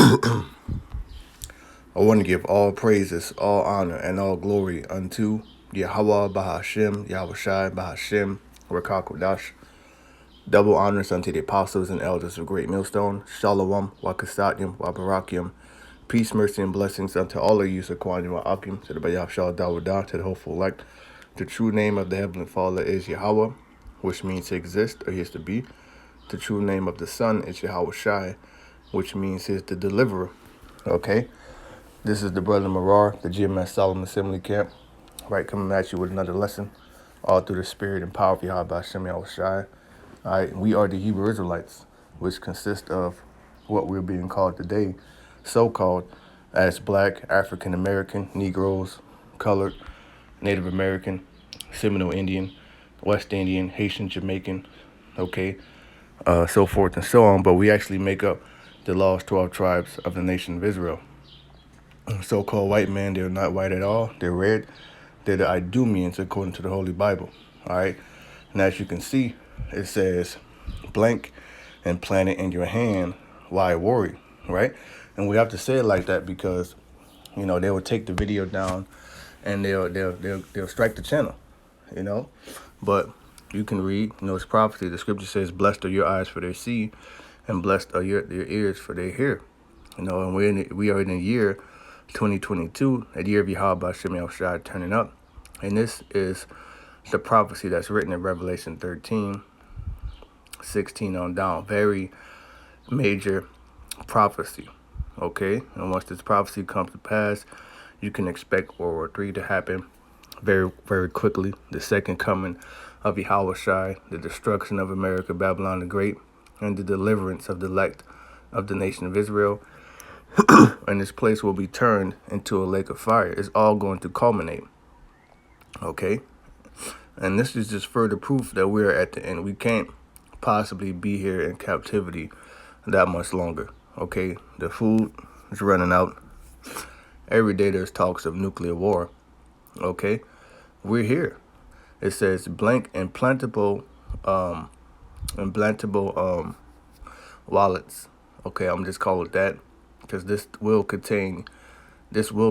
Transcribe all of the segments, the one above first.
I want to give all praises, all honor, and all glory unto YAHAWAH BAHASHAM, YAHAWASHI BAHASHAM, RAWCHAA QADASH. Double honors unto the apostles and elders of Great Millstone. SHALAWAAM, CHASAADYAM, Barakyam. Peace, mercy, and blessings unto all of you, Barakyam, to the BAYATH, DAWADA, to the hopeful elect. The true name of the Heavenly Father is Yahawah, which means to exist or he is to be. The true name of the Son is YAHAWASHI, which means he is the deliverer. Okay? This is the Brother Marar, the GMS Solemn Assembly Camp. Right, coming at you with another lesson, all through the spirit and power of YAHAWAH BAHASHAM, YAHAWASHI. All right, we are the Hebrew Israelites, which consist of what we're being called today, so-called as Black, African American, Negroes, Colored, Native American, Seminole Indian, West Indian, Haitian, Jamaican, okay, so forth and so on. But we actually make up the lost 12 tribes of the nation of Israel. So-called white men, they're not white at all. They're red. They're the Idumeans according to the Holy Bible. All right. And as you can see, it says blank and plant it in your hand. Why worry? Right. And we have to say it like that because, you know, they will take the video down and they'll strike the channel, you know. But you can read, you know, it's prophecy. The scripture says, blessed are your eyes for their see and blessed are your ears for their hear. You know, and we are in the year 2022, a year of YAHAWAH BAHASHAM, YAHAWASHI turning up. And this is the prophecy that's written in Revelation 13:16 on down. Very major prophecy, okay? And once this prophecy comes to pass, you can expect World War III to happen very, very quickly. The second coming of YAHAWASHI, the destruction of America, Babylon the Great, and the deliverance of the elect of the nation of Israel. And this place will be turned into a lake of fire. It's all going to culminate. Okay? And this is just further proof that we're at the end. We can't possibly be here in captivity that much longer. Okay? The food is running out. Every day there's talks of nuclear war. Okay? We're here. It says blank implantable wallets. Okay, I'm just calling it that. Because this will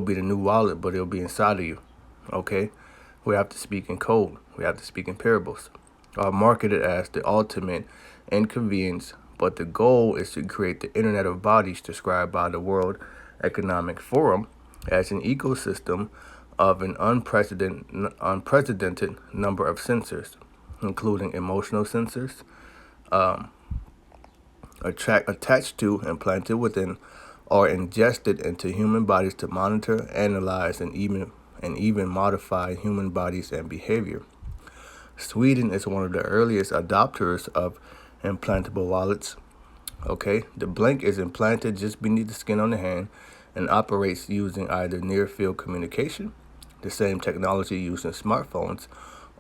be the new wallet, but it'll be inside of you, okay? We have to speak in code. We have to speak in parables. Marketed as the ultimate inconvenience, but the goal is to create the Internet of Bodies described by the World Economic Forum as an ecosystem of an unprecedented number of sensors, including emotional sensors, attached to, implanted within, or ingested into human bodies to monitor, analyze, and even modify human bodies and behavior. Sweden is one of the earliest adopters of implantable wallets. Okay, the blank is implanted just beneath the skin on the hand and operates using either near-field communication, the same technology used in smartphones,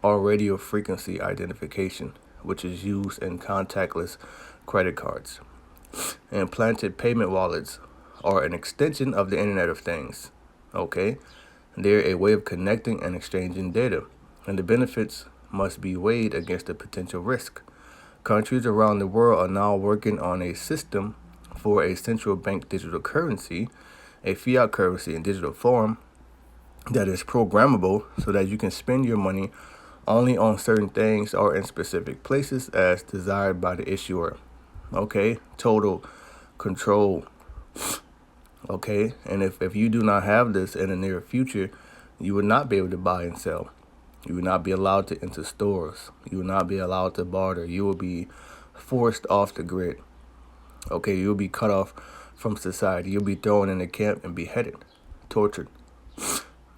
or radio frequency identification, which is used in contactless credit cards. Implanted payment wallets are an extension of the Internet of Things. Okay? They're a way of connecting and exchanging data, and the benefits must be weighed against the potential risk. Countries around the world are now working on a system for a central bank digital currency, a fiat currency in digital form that is programmable so that you can spend your money only on certain things or in specific places as desired by the issuer. Okay? Total control. Okay, and if you do not have this in the near future, you will not be able to buy and sell. You will not be allowed to enter stores. You will not be allowed to barter. You will be forced off the grid. Okay, you'll be cut off from society. You'll be thrown in a camp and beheaded, tortured.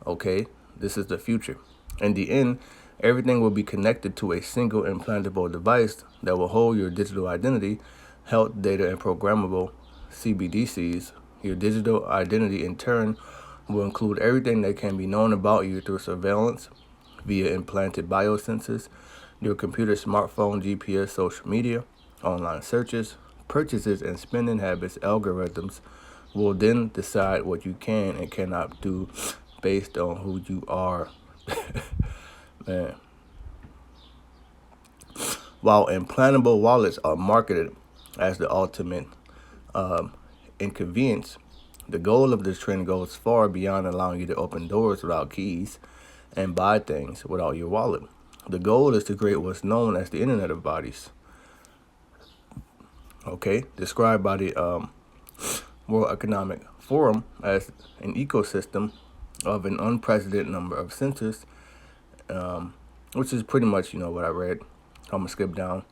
Okay, this is the future. In the end, everything will be connected to a single implantable device that will hold your digital identity, health data, and programmable CBDCs. Your digital identity, in turn, will include everything that can be known about you through surveillance via implanted biosensors, your computer, smartphone, GPS, social media, online searches, purchases, and spending habits. Algorithms will then decide what you can and cannot do based on who you are. Man. While implantable wallets are marketed as the ultimate inconvenience. The goal of this trend goes far beyond allowing you to open doors without keys and buy things without your wallet. The goal is to create what's known as the Internet of Bodies. Okay, described by the World Economic Forum as an ecosystem of an unprecedented number of sensors, which is pretty much, what I read. I'm going to skip down.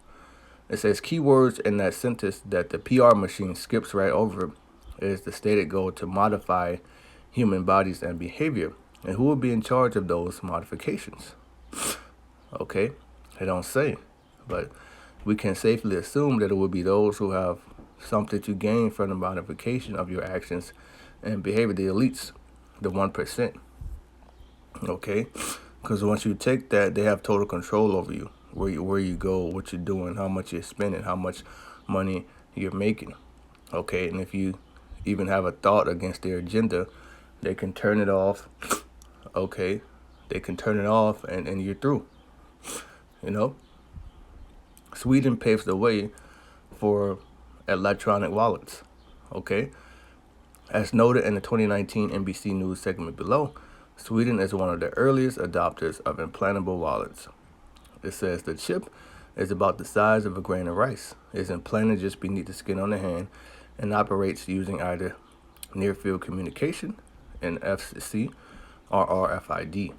It says keywords in that sentence that the PR machine skips right over is the stated goal to modify human bodies and behavior. And who will be in charge of those modifications? Okay, they don't say, but we can safely assume that it will be those who have something to gain from the modification of your actions and behavior, the elites, the 1%. Okay, because once you take that, they have total control over you, where you go, what you're doing, how much you're spending, how much money you're making. Okay, and if you even have a thought against their agenda, they can turn it off. Okay, they can turn it off and you're through. Sweden paves the way for electronic wallets. Okay, as noted in the 2019 NBC News segment below, Sweden is one of the earliest adopters of implantable wallets. It says the chip is about the size of a grain of rice, is implanted just beneath the skin on the hand, and operates using either near-field communication, NFC, or RFID.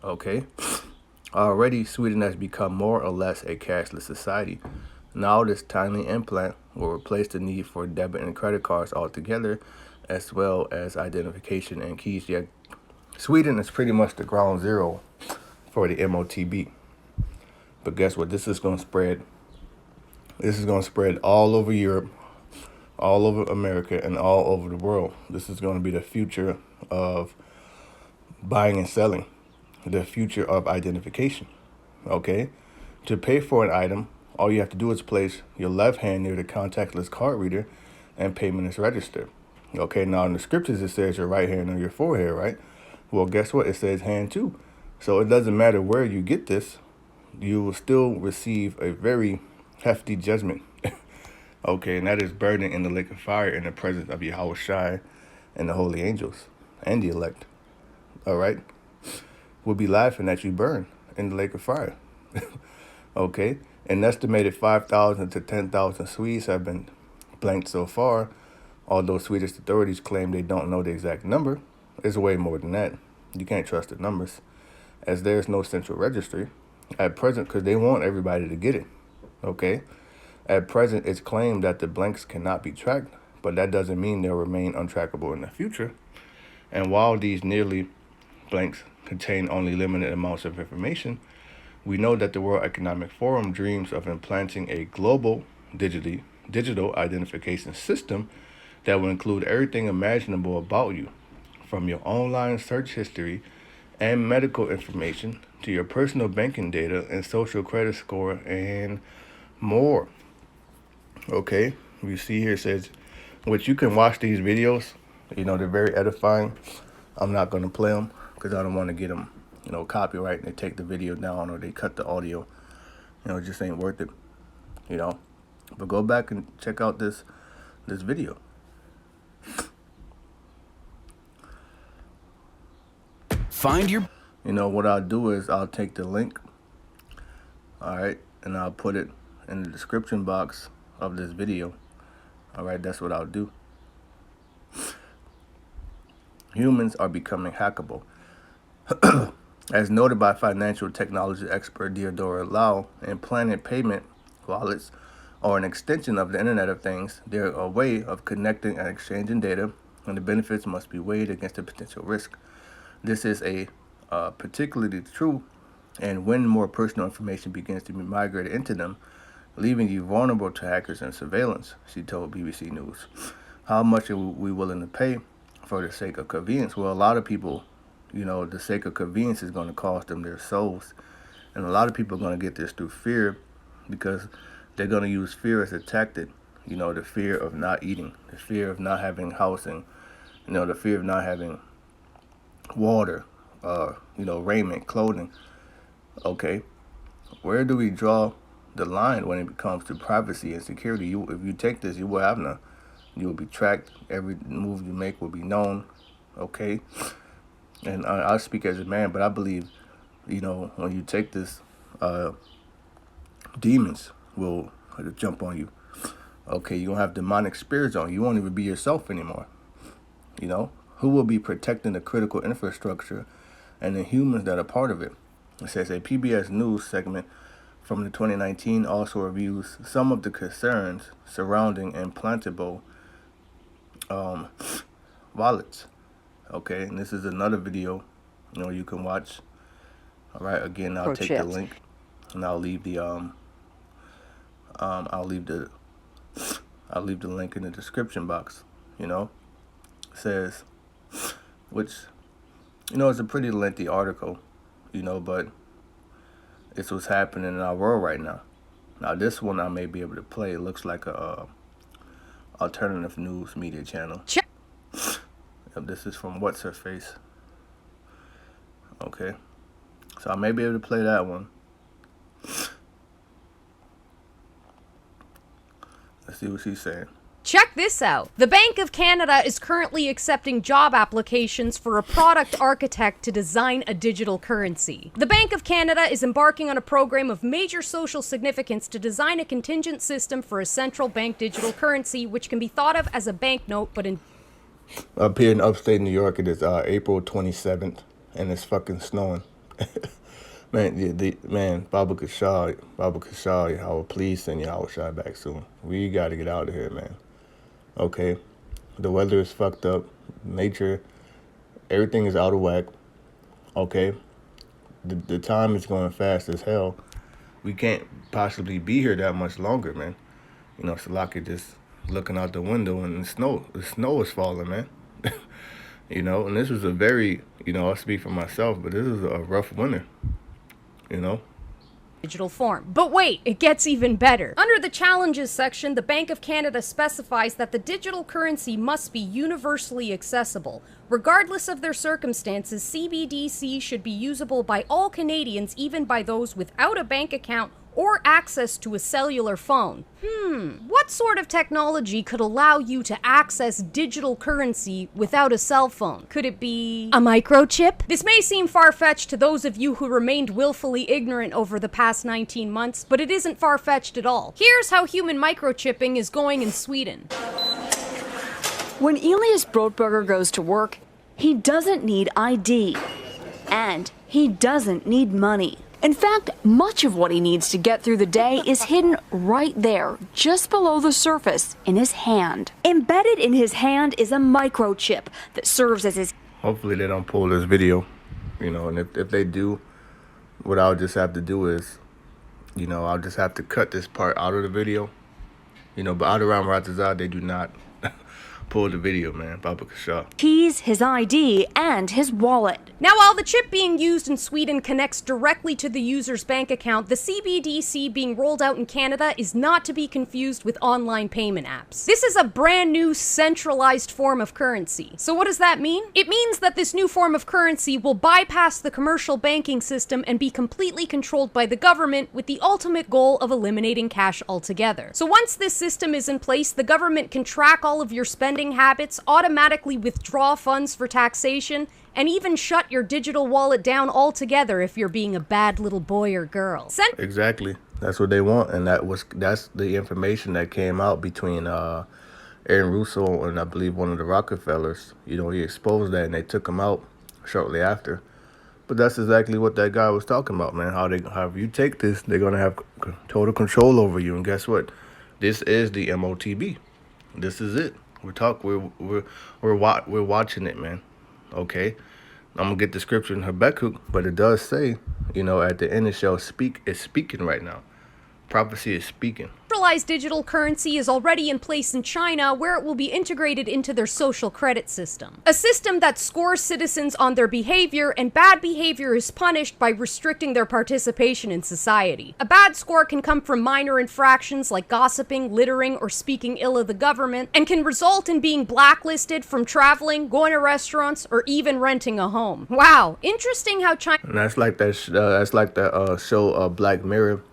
Okay? Already, Sweden has become more or less a cashless society. Now this tiny implant will replace the need for debit and credit cards altogether, as well as identification and keys. Yet, Sweden is pretty much the ground zero for the MOTB. But guess what? This is going to spread. This is going to spread all over Europe, all over America, and all over the world. This is going to be the future of buying and selling, the future of identification. Okay? To pay for an item, all you have to do is place your left hand near the contactless card reader and payment is registered. Okay, now in the scriptures it says your right hand on your forehead, right? Well, guess what? It says hand too. So it doesn't matter where you get this, you will still receive a very hefty judgment. Okay, and that is burning in the lake of fire in the presence of YAHAWASHI and the holy angels and the elect. All right? We'll be laughing at you burn in the lake of fire. Okay? An estimated 5,000 to 10,000 Swedes have been blanked so far, although Swedish authorities claim they don't know the exact number. It's way more than that. You can't trust the numbers, as there's no central registry at present, because they want everybody to get it. Okay? At present, it's claimed that the blanks cannot be tracked, but that doesn't mean they'll remain untrackable in the future. And while these nearly blanks contain only limited amounts of information, we know that the World Economic Forum dreams of implanting a global digital identification system that will include everything imaginable about you, from your online search history and medical information to your personal banking data and social credit score and more. Okay, you see here it says, which you can watch these videos, they're very edifying. I'm not going to play them because I don't want to get them, copyright, and they take the video down or they cut the audio. It just ain't worth it, But go back and check out this video. Find your... What I'll do is I'll take the link, all right, and I'll put it in the description box of this video. All right, that's what I'll do. Humans are becoming hackable. As noted by financial technology expert Theodora Lau, implanted payment wallets are an extension of the Internet of Things. They're a way of connecting and exchanging data, and the benefits must be weighed against the potential risk. This is particularly true, and when more personal information begins to be migrated into them, leaving you vulnerable to hackers and surveillance, she told BBC News. How much are we willing to pay for the sake of convenience? Well, a lot of people, the sake of convenience is going to cost them their souls. And a lot of people are going to get this through fear, because they're going to use fear as a tactic. The fear of not eating, the fear of not having housing, the fear of not having water, raiment, clothing. Okay, where do we draw the line when it comes to privacy and security? If you take this, you will have none. You will be tracked. Every move you make will be known. Okay? And I speak as a man, but I believe, when you take this, demons will jump on you. Okay? You don't have demonic spirits on you. You won't even be yourself anymore. Who will be protecting the critical infrastructure and the humans that are part of it? It says a PBS News segment from the 2019 also reviews some of the concerns surrounding implantable wallets. Okay, and this is another video you can watch. All right, again, I'll take the link and I'll leave the link in the description box. It says, which it's a pretty lengthy article, but it's what's happening in our world right now. Now this one I may be able to play. It looks like a alternative news media channel. This is from What's Her Face. Okay, so I may be able to play that one. Let's see what she's saying. Check this out. The Bank of Canada is currently accepting job applications for a product architect to design a digital currency. The Bank of Canada is embarking on a program of major social significance to design a contingent system for a central bank digital currency, which can be thought of as a banknote, but in... Up here in upstate New York, it is April 27th, and it's fucking snowing. Man, Baba Kashal, Yahawah, please send YAHAWASHI back soon. We got to get out of here, man. Okay, the weather is fucked up. Nature, everything is out of whack. Okay, the time is going fast as hell. We can't possibly be here that much longer, man. Salaki just looking out the window and the snow is falling, man. And this was a very, I'll speak for myself, but this is a rough winter, digital form. But wait, it gets even better. Under the challenges section, the Bank of Canada specifies that the digital currency must be universally accessible. Regardless of their circumstances, CBDC should be usable by all Canadians, even by those without a bank account or access to a cellular phone. What sort of technology could allow you to access digital currency without a cell phone? Could it be a microchip? This may seem far-fetched to those of you who remained willfully ignorant over the past 19 months, but it isn't far-fetched at all. Here's how human microchipping is going in Sweden. When Elias Brotberger goes to work, he doesn't need ID, and he doesn't need money. In fact, much of what he needs to get through the day is hidden right there, just below the surface, in his hand. Embedded in his hand is a microchip that serves as his... Hopefully they don't pull this video, and if they do, what I'll just have to do is, I'll just have to cut this part out of the video. But out around RAWCHAA, they do not pull the video, man. Baba Kashal. Keys, his ID, and his wallet. Now, while the chip being used in Sweden connects directly to the user's bank account, the CBDC being rolled out in Canada is not to be confused with online payment apps. This is a brand new centralized form of currency. So what does that mean? It means that this new form of currency will bypass the commercial banking system and be completely controlled by the government, with the ultimate goal of eliminating cash altogether. So once this system is in place, the government can track all of your spending habits, automatically withdraw funds for taxation, and even shut your digital wallet down altogether if you're being a bad little boy or girl. Exactly. That's what they want, and that's the information that came out between Aaron Russo and I believe one of the Rockefellers. He exposed that, and they took him out shortly after. But that's exactly what that guy was talking about, man. How if you take this, they're gonna have total control over you. And guess what? This is the MOTB. This is it. We're watching it, man. Okay, I'm gonna get the scripture in Habakkuk, but it does say, at the end it shall speak. It's speaking right now. Prophecy is speaking. Centralized digital currency is already in place in China, where it will be integrated into their social credit system. A system that scores citizens on their behavior, and bad behavior is punished by restricting their participation in society. A bad score can come from minor infractions like gossiping, littering, or speaking ill of the government, and can result in being blacklisted from traveling, going to restaurants, or even renting a home. Wow, interesting how China... And that's like that show Black Mirror.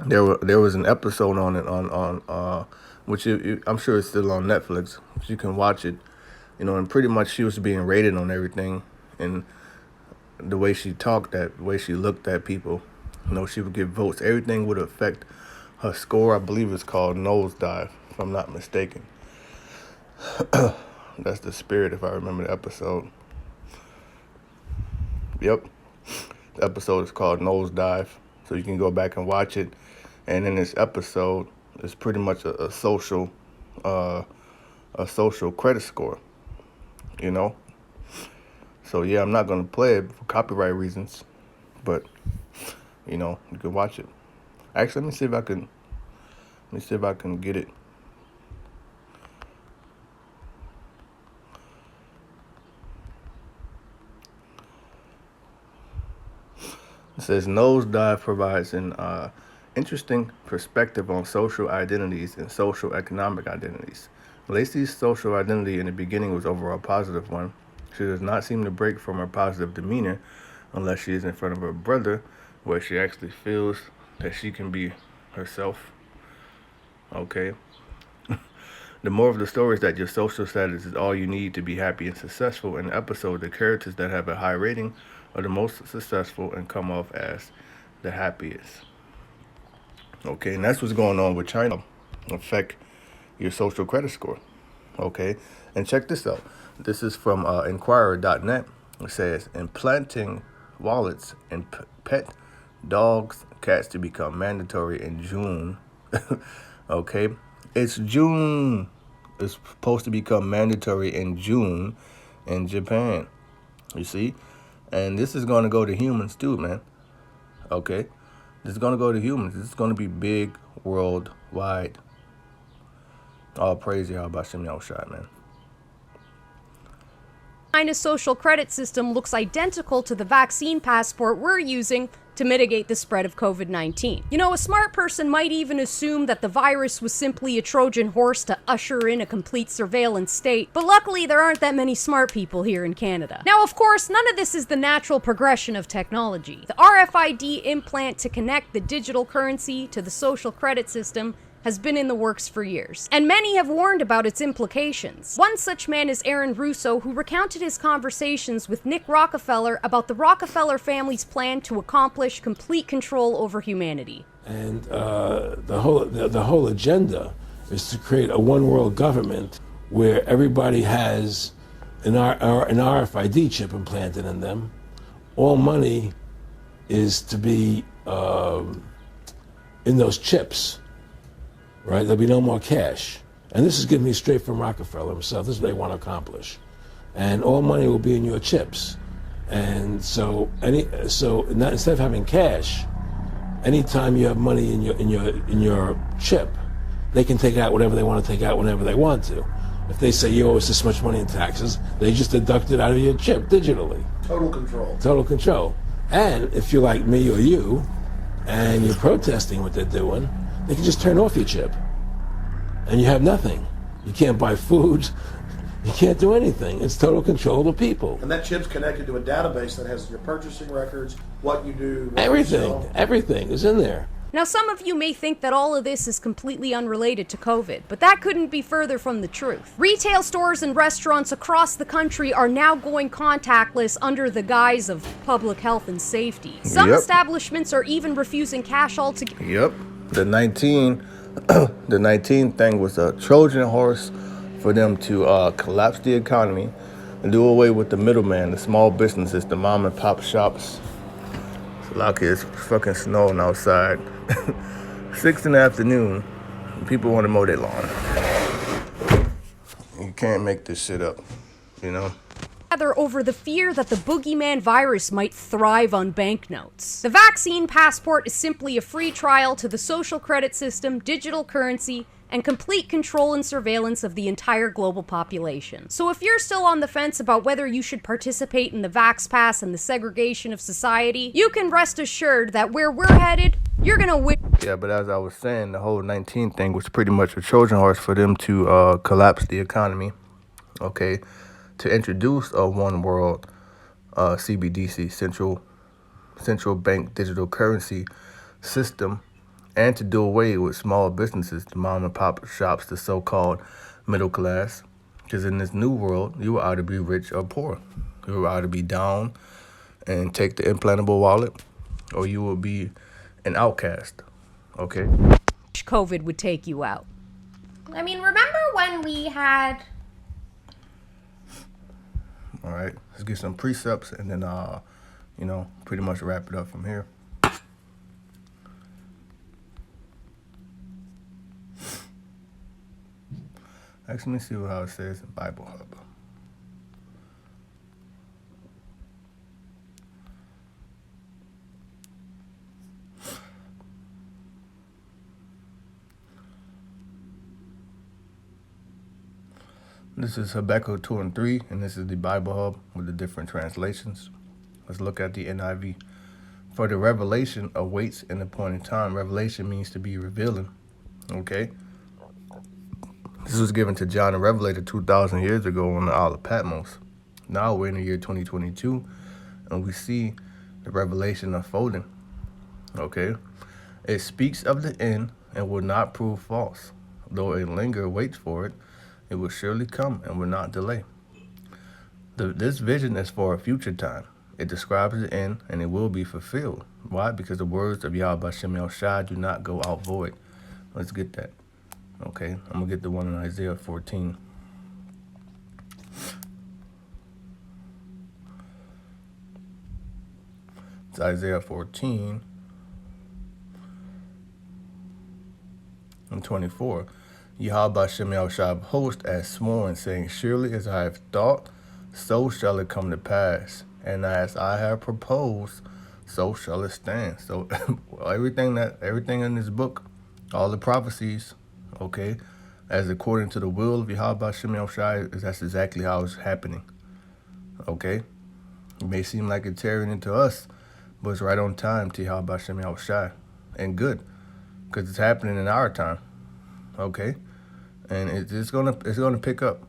there was an episode on it on which I'm sure it's still on Netflix. So you can watch it, and pretty much she was being rated on everything, and the way she talked, the way she looked at people, she would get votes. Everything would affect her score. I believe it's called Nosedive, if I'm not mistaken. That's the spirit, if I remember the episode. Yep. The episode is called Nosedive, so you can go back and watch it. And in this episode, it's pretty much a social credit score, So yeah, I'm not gonna play it for copyright reasons, but you can watch it. Actually, let me see if I can get it. It says Nosedive provides an interesting perspective on social identities and social economic identities. Lacey's social identity in the beginning was overall a positive one. She does not seem to break from her positive demeanor unless she is in front of her brother, where she actually feels that she can be herself. Okay. The moral of the story is that your social status is all you need to be happy and successful. In the episode, the characters that have a high rating are the most successful and come off as the happiest. Okay, and that's what's going on with China. Affect your social credit score. Okay, and check this out. This is from Inquirer.net. It says, implanting wallets in pet dogs, cats to become mandatory in June. Okay, it's June. It's supposed to become mandatory in June in Japan. You see? And this is going to go to humans too, man. Okay? This is going to go to humans. This is going to be big worldwide. All praise YAHAWAH BAHASHAM, man. China's social credit system looks identical to the vaccine passport we're using to mitigate the spread of COVID-19. A smart person might even assume that the virus was simply a Trojan horse to usher in a complete surveillance state, but luckily there aren't that many smart people here in Canada. Now, of course, none of this is the natural progression of technology. The RFID implant to connect the digital currency to the social credit system has been in the works for years, and many have warned about its implications. One such man is Aaron Russo, who recounted his conversations with Nick Rockefeller about the Rockefeller family's plan to accomplish complete control over humanity. And the whole agenda is to create a one world government where everybody has an RFID chip implanted in them. All money is to be in those chips. Right? There'll be no more cash. And this is giving me straight from Rockefeller himself. This is what they want to accomplish. And all money will be in your chips. And so instead of having cash, anytime you have money in your chip, they can take out whatever they want to take out whenever they want to. If they say you owe us this much money in taxes, they just deduct it out of your chip digitally. Total control. Total control. And if you're like me or you, and you're protesting what they're doing, they can just turn off your chip, and you have nothing. You can't buy food. You can't do anything. It's total control of the people. And that chip's connected to a database that has your purchasing records, what you do, what everything. you sell. Everything is in there. Now, some of you may think that all of this is completely unrelated to COVID, but that couldn't be further from the truth. Retail stores and restaurants across the country are now going contactless under the guise of public health and safety. Some establishments are even refusing cash altogether. Yep. The 19 thing was a Trojan horse for them to collapse the economy and do away with the middleman, the small businesses, the mom and pop shops. It's lucky it's fucking snowing outside. 6 in the afternoon, people want to mow their lawn. You can't make this shit up, Over the fear that the boogeyman virus might thrive on banknotes. The vaccine passport is simply a free trial to the social credit system, digital currency, and complete control and surveillance of the entire global population. So if you're still on the fence about whether you should participate in the Vax Pass and the segregation of society, you can rest assured that where we're headed, you're gonna win. Yeah, but as I was saying, the whole 19 thing was pretty much a Trojan horse for them to collapse the economy, okay? To introduce a one world CBDC, central bank digital currency system, and to do away with small businesses, the mom and pop shops, the so-called middle class. Because in this new world, you will either be rich or poor. You will either be down and take the implantable wallet, or you will be an outcast. Okay? COVID would take you out. I mean, remember when we had... All right, let's get some precepts and then, you know, pretty much wrap it up from here. Actually, let me see how it says in Bible Hub. This is Habakkuk 2 and 3, and this is the Bible Hub with the different translations. Let's look at the NIV. For the revelation awaits an appointed time. Revelation means to be revealing. Okay? This was given to John the Revelator 2,000 years ago on the Isle of Patmos. Now we're in the year 2022, and we see the revelation unfolding. Okay? It speaks of the end and will not prove false. Though a linger waits for it, it will surely come and will not delay. This vision is for a future time. It describes the end and it will be fulfilled. Why? Because the words of YAHAWAH do not go out void. Let's get that. Okay, I'm going to get the one in Isaiah 14. It's Isaiah 14 and 24. YAHAWAH of hosts as sworn, saying, surely as I have thought, so shall it come to pass. And as I have proposed, so shall it stand. So everything in this book, all the prophecies, okay, as according to the will of YAHAWAH, that's exactly how it's happening. Okay? It may seem like it's tearing into us, but it's right on time to YAHAWAH. And good, because it's happening in our time. Okay? And it's gonna pick up.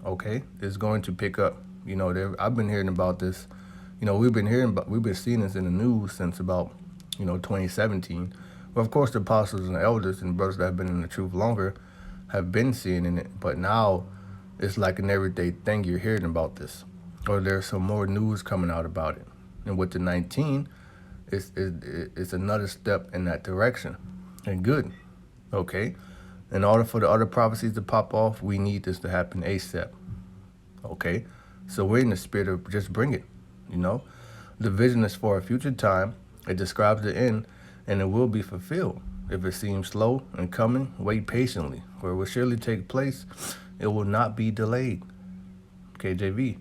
Okay? It's going to pick up. You know, I've been hearing about this. You know, we've been seeing this in the news since about, 2017. Well, of course, the apostles and the elders and brothers that have been in the truth longer have been seeing in it. But now it's like an everyday thing you're hearing about this. Or there's some more news coming out about it. And with the 19, it's another step in that direction. And good. Okay? In order for the other prophecies to pop off, we need this to happen ASAP. Okay? So we're in the spirit of just bring it, The vision is for a future time. It describes the end, and it will be fulfilled. If it seems slow in coming, wait patiently, for it will surely take place. It will not be delayed. KJV.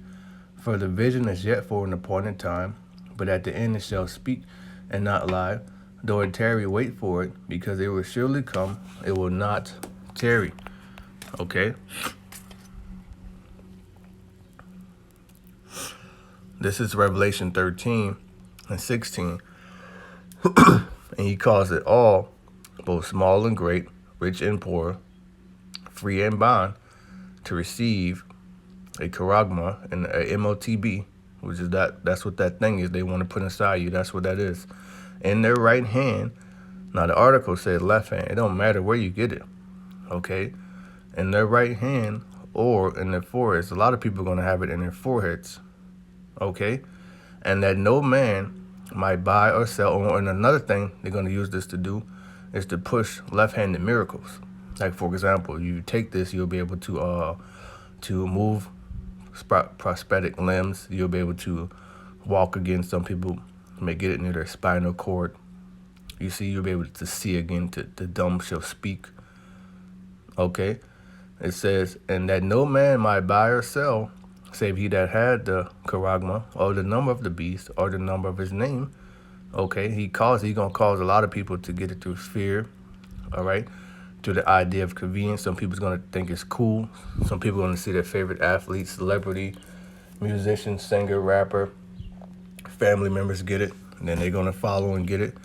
For the vision is yet for an appointed time, but at the end it shall speak and not lie. Though it tarry, wait for it, because it will surely come. It will not tarry. Okay? This is Revelation 13 and 16. And he calls it all, both small and great, rich and poor, free and bond, to receive a charagma and a MOTB, which is that's what that thing is they want to put inside you. That's what that is. In their right hand. Now the article says left hand. It don't matter where you get it. Okay? In their right hand or in their foreheads. A lot of people are going to have it in their foreheads. Okay? And that no man might buy or sell. And another thing they're going to use this to do is to push left-handed miracles. Like, for example, you take this, you'll be able to move prosthetic limbs. You'll be able to walk again. Some people may get it near their spinal cord. You see, you'll be able to see again. The dumb shall speak. Okay? It says, and that no man might buy or sell, save he that had the charagma, or the number of the beast, or the number of his name. Okay? He's going to cause a lot of people to get it through fear. All right? To the idea of convenience. Some people's going to think it's cool. Some people are going to see their favorite athlete, celebrity, musician, singer, rapper, family members get it, and then they're going to follow and get it.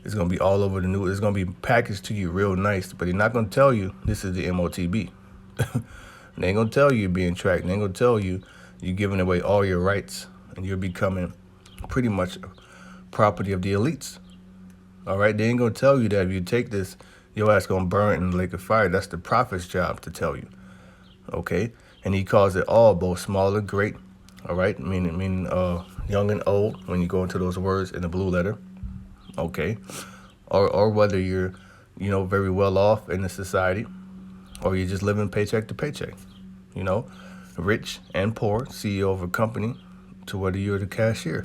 It's going to be all over the news. It's going to be packaged to you real nice, but they're not going to tell you this is the MOTB. They ain't going to tell you you're being tracked. They ain't going to tell you you're giving away all your rights and you're becoming pretty much property of the elites. All right, they ain't gonna tell you that if you take this, your ass gonna burn in the lake of fire. That's the prophet's job to tell you. Okay, and he calls it all, both small and great. All right, meaning young and old when you go into those words in the blue letter. Okay, or whether you're, very well off in the society, or you're just living paycheck to paycheck. Rich and poor, CEO of a company, to whether you're the cashier.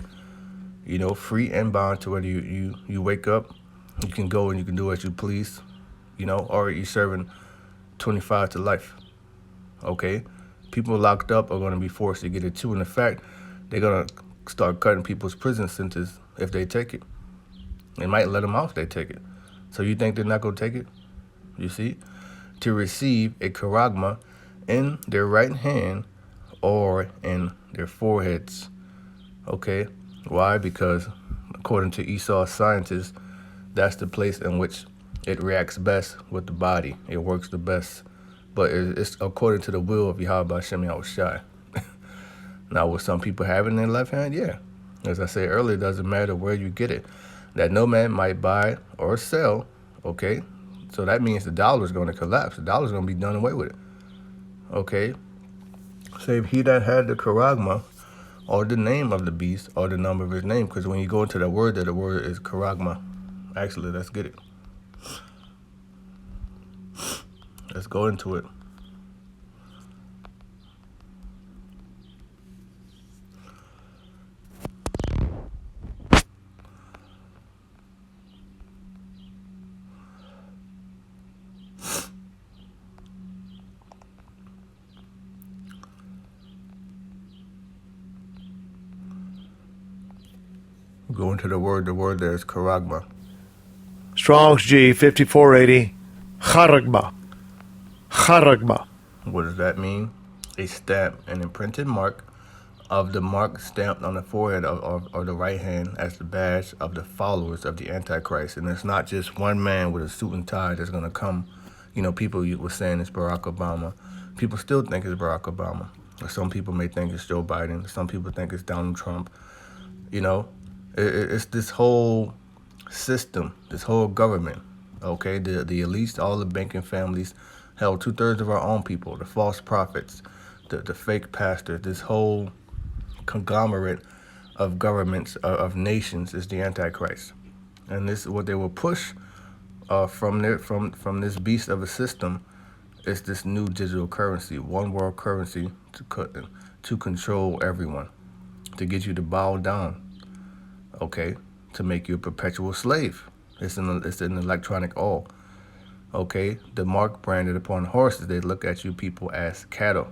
Free and bound to whether you wake up, you can go and you can do as you please, or you're serving 25 to life. Okay? People locked up are going to be forced to get it too. And in fact, they're going to start cutting people's prison sentence if they take it. They might let them off if they take it. So you think they're not going to take it? You see? To receive a charagma in their right hand or in their foreheads. Okay? Why? Because according to Esau's scientists, that's the place in which it reacts best with the body. It works the best. But it's according to the will of YAHAWAH BAHASHAM. Now, will some people have it in their left hand? Yeah. As I said earlier, it doesn't matter where you get it. That no man might buy or sell, okay? So that means the dollar is going to collapse. The dollar is going to be done away with it. Okay? Save he that had the charagma, or the name of the beast, or the number of his name. Because when you go into the word is charagma. Actually, let's get it. Let's go into it. Go into the word there is charagma. Strong's G 5480, charagma. Charagma. What does that mean? A stamp, an imprinted mark of the mark stamped on the forehead or the right hand as the badge of the followers of the Antichrist. And it's not just one man with a suit and tie that's going to come. People were saying it's Barack Obama. People still think it's Barack Obama. Or some people may think it's Joe Biden. Some people think it's Donald Trump. It's this whole system, this whole government. Okay, the elites, all the banking families, hell, 2/3 of our own people, the false prophets, the fake pastors, this whole conglomerate of governments, of nations is the Antichrist. And this, what they will push from this beast of a system is this new digital currency, one world currency to control everyone, to get you to bow down, okay, to make you a perpetual slave. It's an electronic all. Okay, the mark branded upon horses, they look at you people as cattle.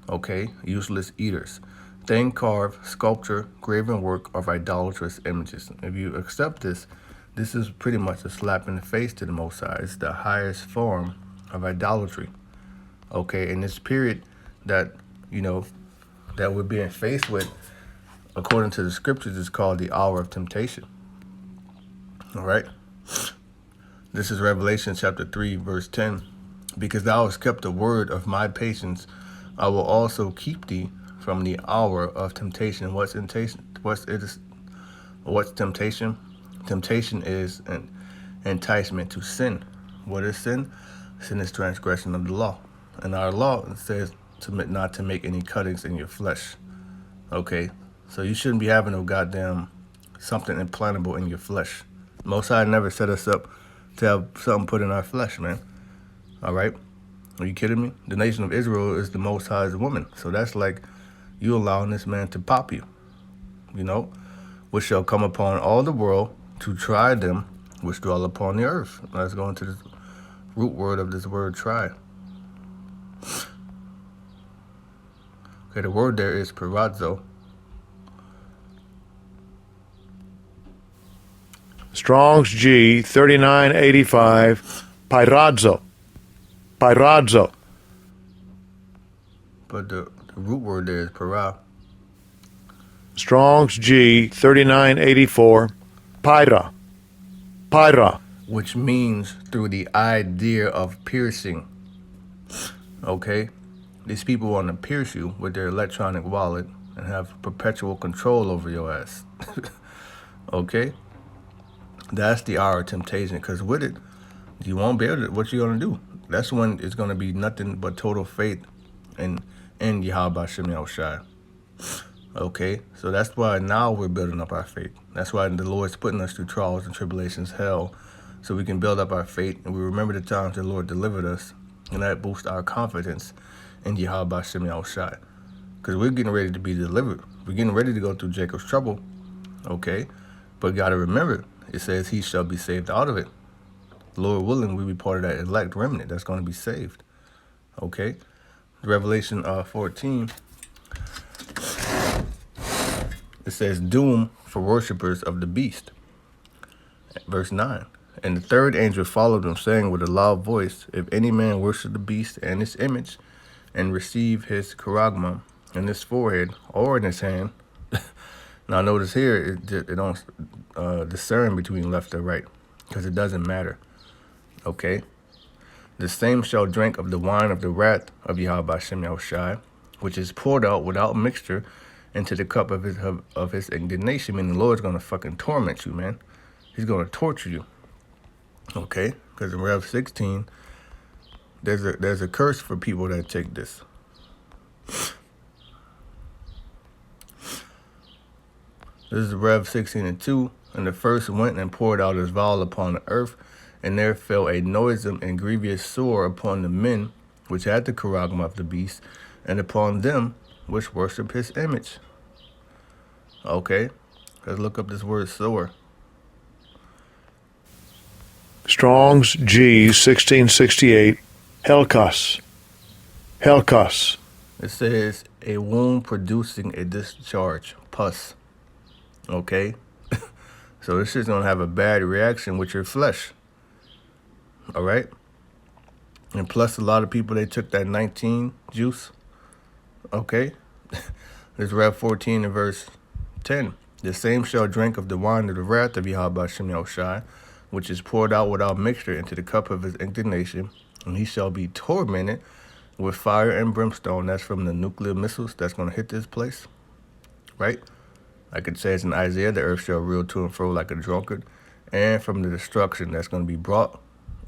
Okay, useless eaters. Thing carved, sculpture, graven work of idolatrous images. If you accept this, this is pretty much a slap in the face to the Most High. It's the highest form of idolatry. Okay, in this period that, that we're being faced with, according to the scriptures, is called the hour of temptation. All right? This is Revelation chapter 3, verse 10. Because thou hast kept the word of my patience, I will also keep thee from the hour of temptation. What's temptation? What's temptation? Temptation is an enticement to sin. What is sin? Sin is transgression of the law. And our law says not to make any cuttings in your flesh. Okay? So you shouldn't be having no goddamn something implantable in your flesh. Most High never set us up to have something put in our flesh, man. All right? Are you kidding me? The nation of Israel is the Most High's woman. So that's like you allowing this man to pop you. Which shall come upon all the world to try them which dwell upon the earth. Let's go into the root word of this word, try. Okay, the word there is perazzo. Strong's G 3985, pyrazzo. Pyrazzo. But the root word there is para. Strong's G 3984, pyra. Pyra. Which means through the idea of piercing. Okay? These people want to pierce you with their electronic wallet and have perpetual control over your ass. Okay? That's the hour of temptation, because with it, you won't be able to, what you going to do? That's when it's going to be nothing but total faith in YAHAWAH BAHASHAM. Okay, so that's why now we're building up our faith. That's why the Lord's putting us through trials and tribulations, hell, so we can build up our faith and we remember the times the Lord delivered us, and that boosts our confidence in YAHAWAH BAHASHAM. Because we're getting ready to be delivered. We're getting ready to go through Jacob's trouble, okay? But got to remember, it says he shall be saved out of it. Lord willing, we'll be part of that elect remnant that's going to be saved, okay? Revelation 14, it says doom for worshipers of the beast. Verse 9, and the third angel followed them, saying with a loud voice, if any man worship the beast and his image, and receive his charagma in his forehead or in his hand. Now notice here, it don't discern between left or right, because it doesn't matter. Okay? The same shall drink of the wine of the wrath of YAHAWAH BAHASHAM, which is poured out without mixture into the cup of his indignation. Meaning the Lord's going to fucking torment you, man. He's going to torture you. Okay? Because in Rev 16, there's a curse for people that take this. This is Rev 16:2. And the first went and poured out his vial upon the earth, and there fell a noisome and grievous sore upon the men which had the charagma of the beast, and upon them which worship his image. Okay, let's look up this word sore. Strong's G 1668, Helkas. Helkas. It says a wound producing a discharge, pus. Okay, so this shit's gonna have a bad reaction with your flesh. All right, and plus a lot of people, they took that 19 juice. Okay, this Rev 14 and verse 10. The same shall drink of the wine of the wrath of YAHAWAH BAHASHAM, which is poured out without mixture into the cup of his indignation, and he shall be tormented with fire and brimstone. That's from the nuclear missiles that's going to hit this place, right? Like it says in Isaiah, the earth shall reel to and fro like a drunkard, and from the destruction that's going to be brought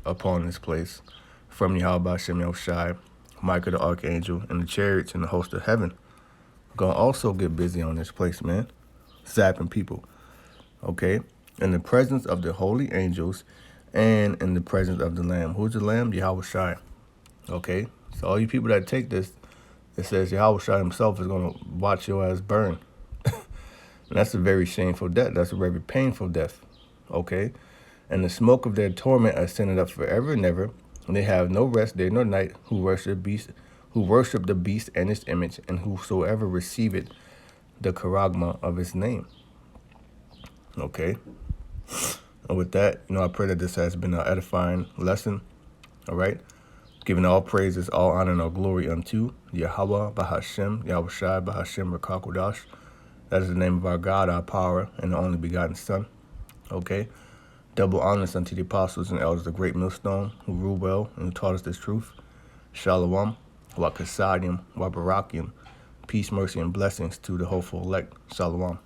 upon this place from YAHAWAH BAHASHAM, Michael the archangel, and the chariots and the host of heaven. Going to also get busy on this place, man. Zapping people, okay? In the presence of the holy angels and in the presence of the Lamb. Who's the Lamb? YAHAWASHI. Okay? So all you people that take this, it says YAHAWASHI himself is going to watch your ass burn. And that's a very shameful death. That's a very painful death. Okay? And the smoke of their torment ascended up forever and ever. And they have no rest day nor night who worship the beast and its image, and whosoever receiveth the charagma of his name. Okay? And with that, I pray that this has been an edifying lesson. All right? Giving all praises, all honor, and all glory unto YAHAWAH BAHASHAM, YAHWASHI BAHASHAM QADASH. That is the name of our God, our power, and the only begotten Son. Okay? Double honors unto the apostles and elders of Great Millstone, who rule well and who taught us this truth. SHALAWAAM, CHASAADYAM, Barakyam. Peace, mercy, and blessings to the hopeful elect. SHALAWAAM.